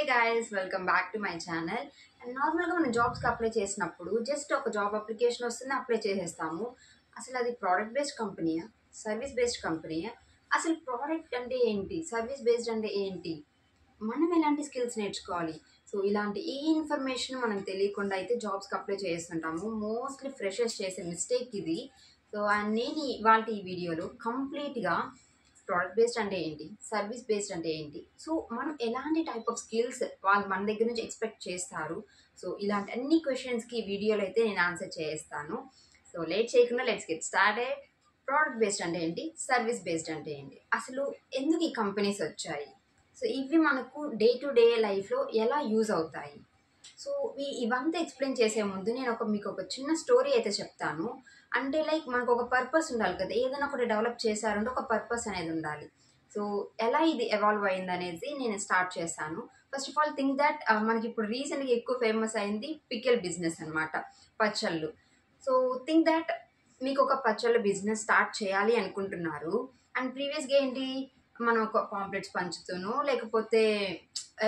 Hey guys, welcome back to my channel. And నార్మల్గా మనం జాబ్స్కి అప్లై చేసినప్పుడు జస్ట్ ఒక జాబ్ అప్లికేషన్ వస్తుంది అప్లై చేసేస్తాము. అసలు అది ప్రోడక్ట్ బేస్డ్ కంపెనీయా, సర్వీస్ బేస్డ్ కంపెనీయా? అసలు ప్రోడక్ట్ అంటే ఏంటి, సర్వీస్ బేస్డ్ అంటే ఏంటి, మనం ఎలాంటి స్కిల్స్ నేర్చుకోవాలి? సో ఇలాంటి ఈ ఇన్ఫర్మేషన్ మనం తెలియకుండా అయితే జాబ్స్కి అప్లై చేస్తుంటాము. మోస్ట్లీ ఫ్రెషర్స్ చేసే మిస్టేక్ ఇది. సో అండ్ నేను ఇవాళ ఈ వీడియోలో కంప్లీట్గా ప్రోడక్ట్ బేస్డ్ అంటే ఏంటి, సర్వీస్ బేస్డ్ అంటే ఏంటి, సో మనం ఎలాంటి టైప్ ఆఫ్ స్కిల్స్ వాళ్ళు మన దగ్గర నుంచి ఎక్స్పెక్ట్ చేస్తారు, సో ఇలాంటి అన్ని క్వశ్చన్స్కి ఈ వీడియోలో అయితే నేను ఆన్సర్ చేస్తాను. సో లేట్ చేయకుండా let's get started. Product based అంటే ఏంటి, సర్వీస్ బేస్డ్ అంటే ఏంటి, అసలు ఎందుకు ఈ కంపెనీస్ వచ్చాయి, సో ఇవి మనకు డే టు డే లైఫ్లో ఎలా యూజ్ అవుతాయి. సో ఇవంతా ఎక్స్ప్లెయిన్ చేసే ముందు నేను మీకు ఒక చిన్న స్టోరీ అయితే చెప్తాను. అంటే లైక్ మనకు ఒక పర్పస్ ఉండాలి కదా, ఏదైనా ఒకటి డెవలప్ చేశారంటే ఒక పర్పస్ అనేది ఉండాలి. సో ఎలా ఇది ఎవాల్వ్ అయింది అనేది నేను స్టార్ట్ చేశాను. First of all think that మనకి ఇప్పుడు రీసెంట్గా ఎక్కువ ఫేమస్ అయింది పికిల్ బిజినెస్ అనమాట, పచ్చళ్ళు. సో థింక్ దట్ మీకు ఒక పచ్చళ్ళ బిజినెస్ స్టార్ట్ చేయాలి అనుకుంటున్నారు. అండ్ ప్రీవియస్గా ఏంటి, మనం ఒక పాంప్లెట్స్ పంచుతూనో లేకపోతే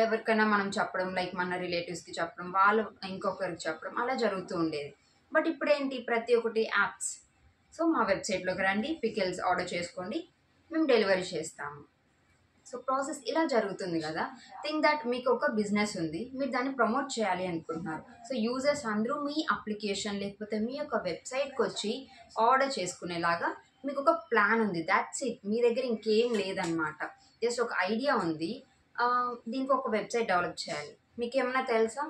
ఎవరికైనా మనం చెప్పడం, లైక్ మన రిలేటివ్స్కి చెప్పడం, వాళ్ళు ఇంకొకరికి చెప్పడం, అలా జరుగుతూ ఉండేది. బట్ ఇప్పుడు ఏంటి, ప్రతి ఒక్కటి యాప్స్. సో మా వెబ్సైట్లోకి రండి, పికిల్స్ ఆర్డర్ చేసుకోండి, మేము డెలివరీ చేస్తాము. సో ప్రాసెస్ ఇలా జరుగుతుంది కదా. థింక్ దట్ మీకు ఒక బిజినెస్ ఉంది, మీరు దాన్ని ప్రమోట్ చేయాలి అనుకుంటున్నారు. సో యూజర్స్ అందరూ మీ అప్లికేషన్ లేకపోతే మీ యొక్క వెబ్సైట్కి వచ్చి ఆర్డర్ చేసుకునేలాగా మీకు ఒక ప్లాన్ ఉంది. దాట్స్ ఇట్, మీ దగ్గర ఇంకేం లేదనమాట. జస్ట్ ఒక ఐడియా ఉంది, దీనికి ఒక వెబ్సైట్ డెవలప్ చేయాలి. మీకు ఏమైనా తెలుసా,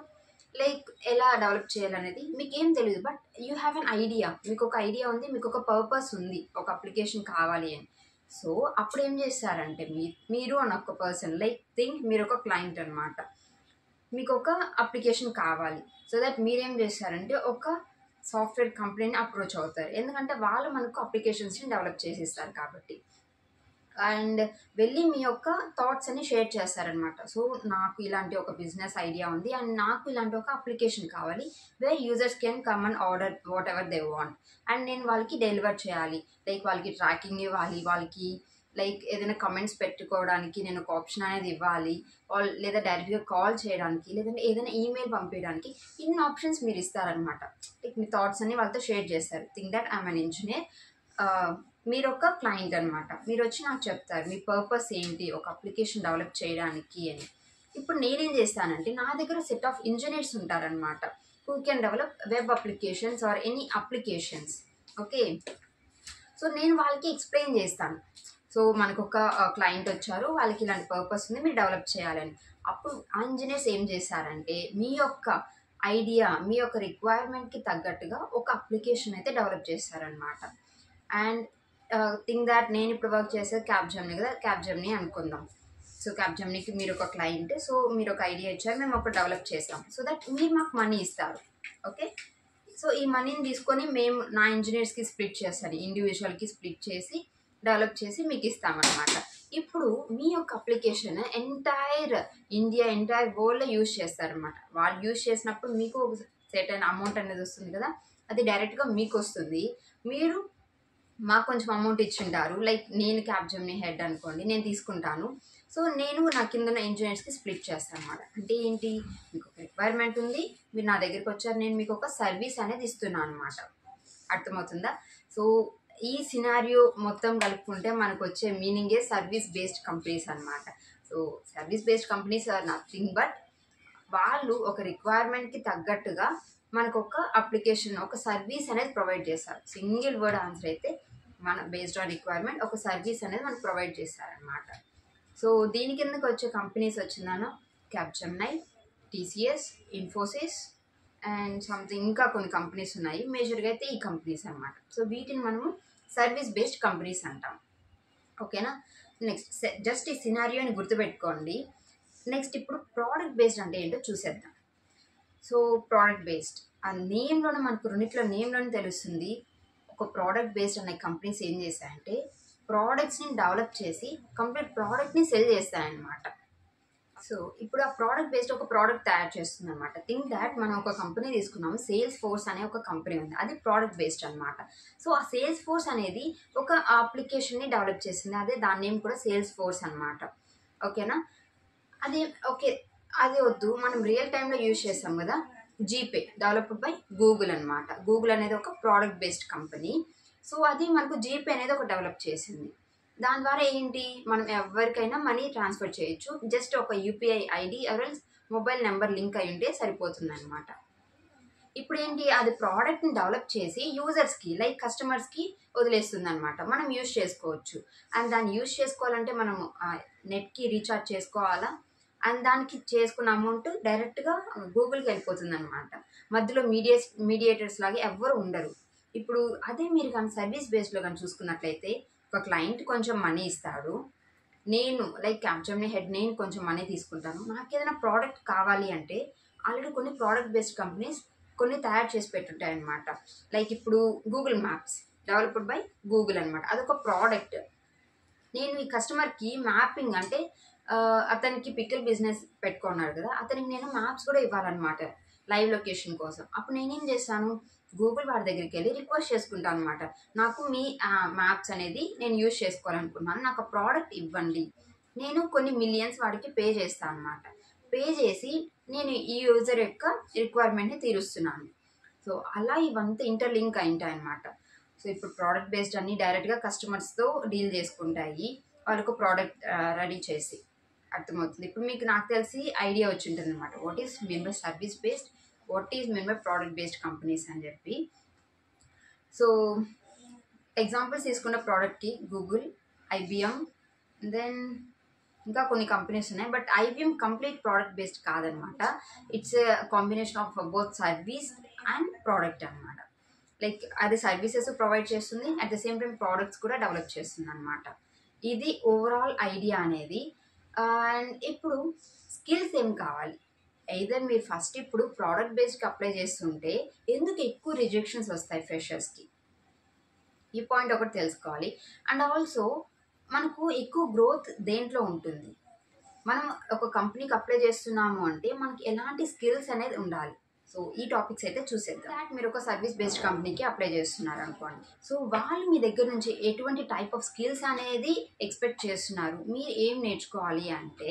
లైక్ ఎలా డెవలప్ చేయాలనేది మీకు ఏం తెలియదు, but you have an idea. మీకు ఒక ఐడియా ఉంది, మీకు ఒక పర్పస్ ఉంది, ఒక అప్లికేషన్ కావాలి అని. సో అప్పుడు ఏం చేస్తారంటే మీరు అని ఒక పర్సన్, లైక్ థింక్ మీరు ఒక క్లయింట్ అనమాట, మీకు ఒక అప్లికేషన్ కావాలి. సో దట్ మీరేం చేస్తారంటే ఒక సాఫ్ట్వేర్ కంపెనీని అప్రోచ్ అవుతారు, ఎందుకంటే వాళ్ళు మనకు అప్లికేషన్స్ని డెవలప్ చేసిస్తారు కాబట్టి. అండ్ వెళ్ళి మీ యొక్క థాట్స్ అన్ని షేర్ చేస్తారనమాట. సో నాకు ఇలాంటి ఒక బిజినెస్ ఐడియా ఉంది అండ్ నాకు ఇలాంటి ఒక అప్లికేషన్ కావాలి where users can come and order what ever they want. And నేను వాళ్ళకి డెలివర్ చేయాలి, లైక్ వాళ్ళకి ట్రాకింగ్ ఇవ్వాలి, వాళ్ళకి లైక్ ఏదైనా కమెంట్స్ పెట్టుకోవడానికి నేను ఒక ఆప్షన్ అనేది ఇవ్వాలి, లేదా డైరెక్ట్గా కాల్ చేయడానికి, లేదంటే ఏదైనా ఈమెయిల్ పంపించడానికి, ఇన్ని ఆప్షన్స్ మీరు ఇస్తారనమాట. లైక్ మీ థాట్స్ అన్ని వాళ్ళతో షేర్ చేస్తారు. Think that I'm an engineer, మీరు ఒక క్లయింట్ అనమాట. మీరు వచ్చి నాకు చెప్తారు మీ పర్పస్ ఏంటి ఒక అప్లికేషన్ డెవలప్ చేయడానికి అని. ఇప్పుడు నేనేం చేస్తానంటే నా దగ్గర సెట్ ఆఫ్ ఇంజనీర్స్ ఉంటారనమాట, who can develop web applications or any applications. Okay, so నేను వాళ్ళకి ఎక్స్ప్లెయిన్ చేస్తాను. సో మనకు ఒక క్లయింట్ వచ్చారు, వాళ్ళకి ఇలాంటి పర్పస్ ఉంది, మీరు డెవలప్ చేయాలని. అప్పుడు ఆ ఇంజనీర్స్ ఏం చేశారంటే మీ యొక్క ఐడియా, మీ యొక్క రిక్వైర్మెంట్కి తగ్గట్టుగా ఒక అప్లికేషన్ అయితే డెవలప్ చేస్తారనమాట. అండ్ థింక్ దాట్ నేను ఇప్పుడు వర్క్ చేసేది క్యాప్జెమినీ కదా, క్యాప్జెమినీ అనుకుందాం. సో క్యాప్జెమినీకి మీరు ఒక క్లయింట్, సో మీరు ఒక ఐడియా ఇచ్చారు, మేము ఒక డెవలప్ చేస్తాం. సో దట్ మీరు మాకు మనీ ఇస్తారు. ఓకే, సో ఈ మనీని తీసుకొని మేము నా ఇంజనీర్స్కి స్ప్లిట్ చేస్తాను, ఇండివిజువల్కి స్ప్లిట్ చేసి డెవలప్ చేసి మీకు ఇస్తామన్నమాట. ఇప్పుడు మీ యొక్క అప్లికేషన్ ఎంటైర్ ఇండియా, ఎంటైర్ వరల్డ్లో యూజ్ చేస్తారనమాట. వాళ్ళు యూజ్ చేసినప్పుడు మీకు ఒక సర్టెన్ అమౌంట్ అనేది వస్తుంది కదా, అది డైరెక్ట్గా మీకు వస్తుంది. మీరు మాకు కొంచెం అమౌంట్ ఇచ్చింటారు, లైక్ నేను క్యాప్జెమినీ హెడ్ అనుకోండి, నేను తీసుకుంటాను. సో నేను నా కింద ఉన్న ఇంజనీర్స్కి స్ప్లిట్ చేస్తాను అనమాట. అంటే ఏంటి, మీకు ఒక రిక్వైర్మెంట్ ఉంది, మీరు నా దగ్గరికి వచ్చారు, నేను మీకు ఒక సర్వీస్ అనేది ఇస్తున్నాను అనమాట. అర్థమవుతుందా? సో ఈ సినారియో మొత్తం కలుపుకుంటే మనకు వచ్చే మీనింగే సర్వీస్ బేస్డ్ కంపెనీస్ అనమాట. So service based companies are nothing but వాళ్ళు ఒక రిక్వైర్మెంట్కి తగ్గట్టుగా మనకు ఒక అప్లికేషన్, ఒక సర్వీస్ అనేది ప్రొవైడ్ చేస్తారు. సింగిల్ వర్డ్ ఆన్సర్ అయితే మన బేస్డ్ ఆన్ రిక్వైర్మెంట్ ఒక సర్వీస్ అనేది మనకు ప్రొవైడ్ చేస్తారనమాట. సో దీని కిందకి వచ్చే కంపెనీస్ వచ్చిందాను Capgemini, TCS, Infosys and something ఇంకా కొన్ని కంపెనీస్ ఉన్నాయి. మేజర్గా అయితే ఈ కంపెనీస్ అనమాట. సో వీటిని మనము సర్వీస్ బేస్డ్ కంపెనీస్ అంటాం. ఓకేనా, నెక్స్ట్ జస్ట్ ఈ సినారియోని గుర్తుపెట్టుకోండి. నెక్స్ట్ ఇప్పుడు ప్రోడక్ట్ బేస్డ్ అంటే ఏంటో చూసేద్దాం. సో ప్రోడక్ట్ బేస్డ్ ఆ నేమ్లోనే మనకు రెండిట్లో నేమ్లోనే తెలుస్తుంది. ఒక ప్రోడక్ట్ బేస్డ్ అనే కంపెనీస్ ఏం చేస్తాయంటే ప్రోడక్ట్స్ని డెవలప్ చేసి కంప్లీట్ ప్రోడక్ట్ని సెల్ చేస్తాయన్నమాట. సో ఇప్పుడు ఆ ప్రోడక్ట్ బేస్డ్ ఒక ప్రోడక్ట్ తయారు చేస్తుంది అనమాట. థింక్ దాట్ మనం ఒక కంపెనీ తీసుకున్నాము, సేల్స్ ఫోర్స్ అనే ఒక కంపెనీ ఉంది, అది ప్రోడక్ట్ బేస్డ్ అనమాట. సో ఆ సేల్స్ ఫోర్స్ అనేది ఒక అప్లికేషన్ని డెవలప్ చేసింది, అదే దాని నేమ్ కూడా సేల్స్ ఫోర్స్ అనమాట. ఓకేనా, అది ఓకే. అది వద్దు, మనం రియల్ టైంలో యూజ్ చేస్తాం కదా, జీపే డెవలప్డ్ బై గూగుల్ అనమాట. గూగుల్ అనేది ఒక ప్రోడక్ట్ బేస్డ్ కంపెనీ. సో అది మనకు జీపే అనేది ఒక డెవలప్ చేసింది. దాని ద్వారా ఏంటి, మనం ఎవరికైనా మనీ ట్రాన్స్ఫర్ చేయొచ్చు. జస్ట్ ఒక UPI ID or mobile number link అయి ఉంటే సరిపోతుంది అనమాట. ఇప్పుడు ఏంటి, అది ప్రోడక్ట్ని డెవలప్ చేసి యూజర్స్కి లైక్ కస్టమర్స్కి వదిలేస్తుంది అనమాట. మనం యూజ్ చేసుకోవచ్చు. అండ్ దాన్ని యూజ్ చేసుకోవాలంటే మనము నెట్కి రీఛార్జ్ చేసుకోవాలా, అండ్ దానికి చేసుకున్న అమౌంట్ డైరెక్ట్గా గూగుల్కి వెళ్ళిపోతుంది అనమాట. మధ్యలో మీడియేటర్స్ లాగా ఎవ్వరు ఉండరు. ఇప్పుడు అదే మీరు కానీ సర్వీస్ బేస్డ్లో కానీ చూసుకున్నట్లయితే, ఒక క్లయింట్ కొంచెం మనీ ఇస్తాడు, నేను లైక్ క్యాప్జెమినీ హెడ్ నేను కొంచెం మనీ తీసుకుంటాను. నాకు ఏదైనా ప్రోడక్ట్ కావాలి అంటే ఆల్రెడీ కొన్ని ప్రోడక్ట్ బేస్డ్ కంపెనీస్ కొన్ని తయారు చేసి పెట్టుంటాయి అనమాట. లైక్ ఇప్పుడు Google maps developed by Google అనమాట. అదొక ప్రోడక్ట్. నేను ఈ కస్టమర్కి మ్యాపింగ్ అంటే అతనికి పికిల్ బిజినెస్ పెట్టుకున్నాడు కదా, అతనికి నేను మ్యాప్స్ కూడా ఇవ్వాలన్నమాట లైవ్ లొకేషన్ కోసం. అప్పుడు నేనేం చేస్తాను, గూగుల్ వాడి దగ్గరికి వెళ్ళి రిక్వెస్ట్ చేసుకుంటాను అనమాట. నాకు మీ మ్యాప్స్ అనేది నేను యూజ్ చేసుకోవాలనుకున్నాను, నాకు ఆ ప్రోడక్ట్ ఇవ్వండి. నేను కొన్ని మిలియన్స్ వాడికి పే చేస్తాను అనమాట. పే చేసి నేను ఈ యూజర్ యొక్క రిక్వైర్మెంట్ని తీరుస్తున్నాను. సో అలా ఇవంతా ఇంటర్లింక్ అయింటాయి అనమాట. సో ఇప్పుడు ప్రోడక్ట్ బేస్డ్ అన్ని డైరెక్ట్గా కస్టమర్స్తో డీల్ చేసుకుంటాయి, వాళ్ళకు ప్రోడక్ట్ రెడీ చేసి. అర్థమవుతుంది. ఇప్పుడు మీకు నాకు తెలిసి ఐడియా వచ్చి ఉంటుంది అనమాట, what is mean by service based, what is mean by product based companies అని చెప్పి. సో ఎగ్జాంపుల్స్ తీసుకున్న ప్రోడక్ట్కి గూగుల్, ఐబిఎం, దెన్ ఇంకా కొన్ని కంపెనీస్ ఉన్నాయి. But IBM complete product based కాదనమాట. It's combination of both service and product అనమాట. Like అది సర్వీసెస్ ప్రొవైడ్ చేస్తుంది, at the same time products కూడా డెవలప్ చేస్తుంది అనమాట. ఇది ఓవరాల్ ఐడియా అనేది. అండ్ ఇప్పుడు స్కిల్స్ ఏం కావాలి, ఎయిదర్ మీరు ఫస్ట్ ఇప్పుడు ప్రోడక్ట్ బేస్డ్కి అప్లై చేస్తుంటే ఎందుకు ఎక్కువ రిజెక్షన్స్ వస్తాయి ఫ్రెషర్స్కి, ఈ పాయింట్ ఒకటి తెలుసుకోవాలి. అండ్ ఆల్సో మనకు ఎక్కువ గ్రోత్ దేంట్లో ఉంటుంది, మనం ఒక కంపెనీకి అప్లై చేస్తున్నాము అంటే మనకి ఎలాంటి స్కిల్స్ అనేది ఉండాలి. సో ఈ టాపిక్స్ అయితే చూసేద్దాం. దాట్ మీరు ఒక సర్వీస్ బేస్డ్ కంపెనీకి అప్లై చేస్తున్నారు అనుకోండి. సో వాళ్ళు మీ దగ్గర నుంచి ఎటువంటి టైప్ ఆఫ్ స్కిల్స్ అనేది ఎక్స్పెక్ట్ చేస్తున్నారు, మీరు ఏం నేర్చుకోవాలి అంటే,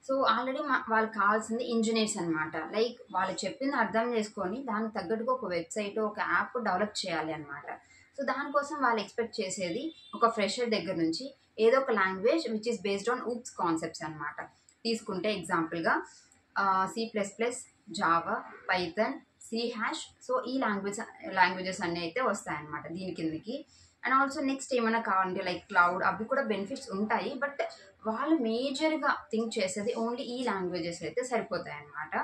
సో ఆల్రెడీ వాళ్ళకి కావాల్సింది ఇంజనీర్స్ అనమాట. లైక్ వాళ్ళు చెప్పింది అర్థం చేసుకొని దానికి తగ్గట్టుగా ఒక వెబ్సైట్, ఒక యాప్ డెవలప్ చేయాలి అనమాట. సో దానికోసం వాళ్ళు ఎక్స్పెక్ట్ చేసేది ఒక ఫ్రెషర్ దగ్గర నుంచి ఏదో ఒక language which is based on OOPs concepts అనమాట. తీసుకుంటే ఎగ్జాంపుల్గా C++, Java, Python, C hash. So ఈ లాంగ్వేజెస్ అన్నీ అయితే వస్తాయన్నమాట దీని కిందకి. అండ్ ఆల్సో నెక్స్ట్ ఏమైనా కావాలంటే లైక్ క్లౌడ్, అవి కూడా బెనిఫిట్స్ ఉంటాయి. బట్ వాళ్ళు మేజర్గా థింక్ చేసేది ఓన్లీ ఈ లాంగ్వేజెస్ అయితే సరిపోతాయి అన్నమాట.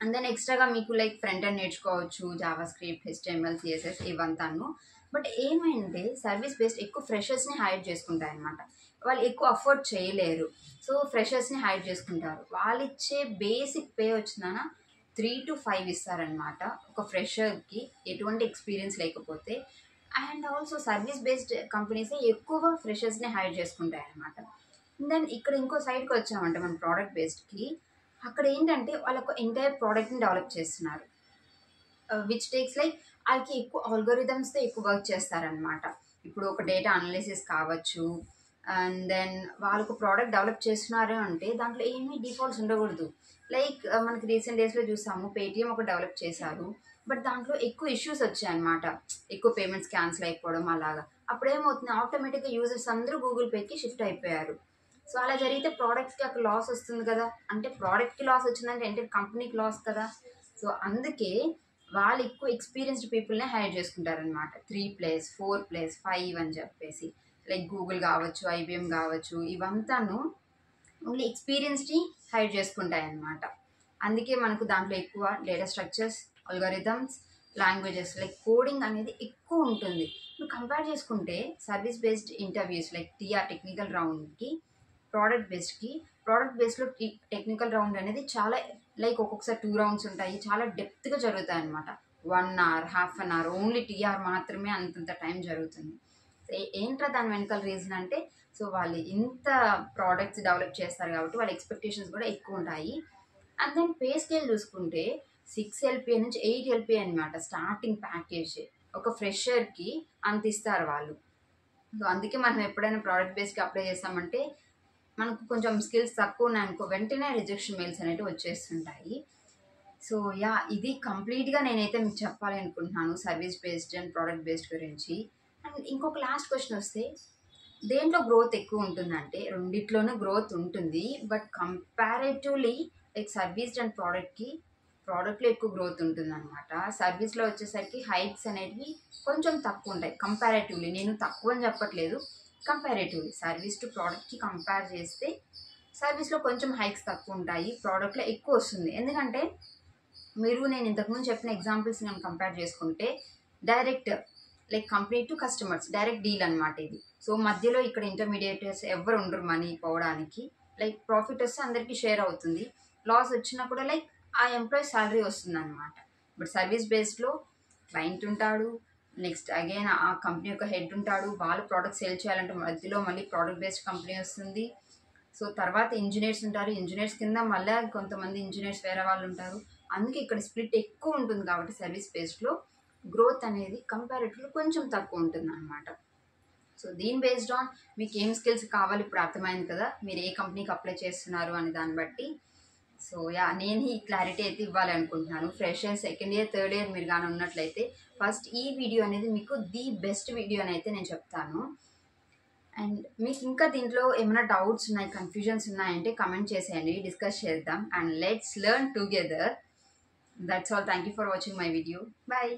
అండ్ దెన్ ఎక్స్ట్రాగా మీకు లైక్ ఫ్రంట్ ఎండ్ నేర్చుకోవచ్చు, జావా స్క్రిప్ట్, HTML, CSS ఇవంతాను. బట్ ఏమైంటే సర్వీస్ బేస్డ్ ఎక్కువ ఫ్రెషర్స్ని హైర్ చేసుకుంటాయి అనమాట. వాళ్ళు ఎక్కువ అఫోర్డ్ చేయలేరు, సో ఫ్రెషర్స్ని హైర్ చేసుకుంటారు. వాళ్ళు ఇచ్చే బేసిక్ పే వచ్చినా 3 to 5 ఇస్తారనమాట ఒక ఫ్రెషర్కి, ఎటువంటి ఎక్స్పీరియన్స్ లేకపోతే. అండ్ ఆల్సో సర్వీస్ బేస్డ్ కంపెనీసే ఎక్కువ ఫ్రెషర్స్ని హైర్ చేసుకుంటాయి అనమాట. దెన్ ఇక్కడ ఇంకో సైడ్కి వచ్చామంటే మన ప్రోడక్ట్ బేస్డ్కి, అక్కడ ఏంటంటే వాళ్ళకు ఎంటైర్ ప్రోడక్ట్ని డెవలప్ చేస్తున్నారు, విచ్ టేక్స్ లైక్ వాళ్ళకి ఎక్కువ ఆల్గోరిథమ్స్తో ఎక్కువ వర్క్ చేస్తారనమాట. ఇప్పుడు ఒక డేటా అనాలిసిస్ కావచ్చు, అండ్ దెన్ వాళ్ళకు ప్రోడక్ట్ డెవలప్ చేస్తున్నారు అంటే దాంట్లో ఏమీ డిఫాల్ట్స్ ఉండకూడదు. లైక్ మనకి రీసెంట్ డేస్లో చూసాము, పేటిఎం ఒక డెవలప్ చేశారు, బట్ దాంట్లో ఎక్కువ ఇష్యూస్ వచ్చాయన్నమాట, ఎక్కువ పేమెంట్స్ క్యాన్సిల్ అయిపోవడం అలాగా. అప్పుడేమవుతుంది, ఆటోమేటిక్గా యూజర్స్ అందరూ గూగుల్ పేకి షిఫ్ట్ అయిపోయారు. సో అలా జరిగితే ప్రోడక్ట్స్కి అక్కడ లాస్ వస్తుంది కదా, అంటే ప్రోడక్ట్కి లాస్ వచ్చిందంటే అంటే కంపెనీకి లాస్ కదా. సో అందుకే వాళ్ళు ఎక్కువ ఎక్స్పీరియన్స్డ్ పీపుల్నే హైర్ చేసుకుంటారనమాట. 3+, 4+, 5 అని చెప్పేసి. లైక్ గూగుల్ కావచ్చు, ఐబిఎం కావచ్చు, ఇవంతాను ఓన్లీ ఎక్స్పీరియన్స్ని హైర్ చేసుకుంటాయి అన్నమాట. అందుకే మనకు దాంట్లో ఎక్కువ data structures, algorithms, languages like coding అనేది ఎక్కువ ఉంటుంది. ఇప్పుడు కంపేర్ చేసుకుంటే service based interviews like TR technical రౌండ్కి, ప్రోడక్ట్ బేస్డ్లో టెక్నికల్ రౌండ్ అనేది చాలా లైక్ ఒక్కొక్కసారి 2 rounds ఉంటాయి, చాలా డెప్త్గా జరుగుతాయి అనమాట. 1 hour, ½ an hour only TR మాత్రమే అంతంత టైం జరుగుతుంది. ఏంట్రా దాని వెనకాల రీజన్ అంటే, సో వాళ్ళు ఇంత ప్రోడక్ట్స్ డెవలప్ చేస్తారు కాబట్టి వాళ్ళ ఎక్స్పెక్టేషన్స్ కూడా ఎక్కువ ఉంటాయి. అండ్ దెన్ పే స్కేల్ చూసుకుంటే 6 LPA నుంచి 8 LPA అనమాట స్టార్టింగ్ ప్యాకేజ్. ఒక ఫ్రెషర్కి అంత ఇస్తారు వాళ్ళు. సో అందుకే మనం ఎప్పుడైనా ప్రోడక్ట్ బేస్డ్కి అప్లై చేస్తామంటే మనకు కొంచెం స్కిల్స్ తక్కువ ఉన్నాయనుకో వెంటనే రిజెక్షన్ మెయిల్స్ అనేవి వచ్చేస్తుంటాయి. సో యా ఇది కంప్లీట్గా నేనైతే మీకు చెప్పాలి అనుకుంటున్నాను service based and product based గురించి. అండ్ ఇంకొక లాస్ట్ క్వశ్చన్ వస్తే, దేంట్లో గ్రోత్ ఎక్కువ ఉంటుందంటే రెండిట్లోనూ గ్రోత్ ఉంటుంది. But comparatively like service and ప్రోడక్ట్లో ఎక్కువ గ్రోత్ ఉంటుంది అనమాట. సర్వీస్లో వచ్చేసరికి హైక్స్ అనేవి కొంచెం తక్కువ ఉంటాయి కంపారేటివ్లీ. నేను తక్కువ అని చెప్పట్లేదు, కంపారేటివ్లీ సర్వీస్ టు ప్రోడక్ట్కి కంపేర్ చేస్తే సర్వీస్లో కొంచెం హైక్స్ తక్కువ ఉంటాయి, ప్రోడక్ట్లో ఎక్కువ వస్తుంది. ఎందుకంటే నేను ఇంతకుముందు చెప్పిన ఎగ్జాంపుల్స్ నేను కంపేర్ చేసుకుంటే direct like company to customers direct deal అనమాట ఇది. సో మధ్యలో ఇక్కడ ఇంటర్మీడియేటర్స్ ఎవరు ఉండరు మనీ పోవడానికి. లైక్ ప్రాఫిట్ వస్తే అందరికీ షేర్ అవుతుంది, లాస్ వచ్చినా కూడా లైక్ ఆ ఎంప్లాయీ శాలరీ వస్తుంది అనమాట. బట్ సర్వీస్ బేస్డ్లో క్లయింట్ ఉంటాడు, నెక్స్ట్ అగైన్ ఆ కంపెనీ యొక్క హెడ్ ఉంటాడు, వాళ్ళు ప్రోడక్ట్ సేల్ చేయాలంటే మధ్యలో మళ్ళీ ప్రోడక్ట్ బేస్డ్ కంపెనీ వస్తుంది. సో తర్వాత ఇంజనీర్స్ ఉంటారు, ఇంజనీర్స్ కింద మళ్ళీ కొంతమంది ఇంజనీర్స్ వేరే వాళ్ళు ఉంటారు. అందుకే ఇక్కడ స్ప్లిట్ ఎక్కువ ఉంటుంది కాబట్టి సర్వీస్ బేస్డ్లో గ్రోత్ అనేది కంపారిటివ్లీ కొంచెం తక్కువ ఉంటుంది అనమాట. సో దీని బేస్డ్ ఆన్ మీకు ఏం స్కిల్స్ కావాలి ఇప్పుడు అర్థమైంది కదా, మీరు ఏ కంపెనీకి అప్లై చేస్తున్నారు అనే దాన్ని బట్టి. సో యా నేను ఈ క్లారిటీ అయితే ఇవ్వాలి అనుకుంటున్నాను. Fresher second year third year మీరు కానీ ఉన్నట్లయితే ఫస్ట్ ఈ వీడియో అనేది మీకు ది బెస్ట్ వీడియో అని అయితే నేను చెప్తాను. అండ్ మీకు ఇంకా దీంట్లో ఏమైనా డౌట్స్ ఉన్నాయి, కన్ఫ్యూజన్స్ ఉన్నాయంటే కమెంట్ చేసేయండి, డిస్కస్ చేద్దాం. And let's learn together. That's all. Thank you for watching my video. Bye.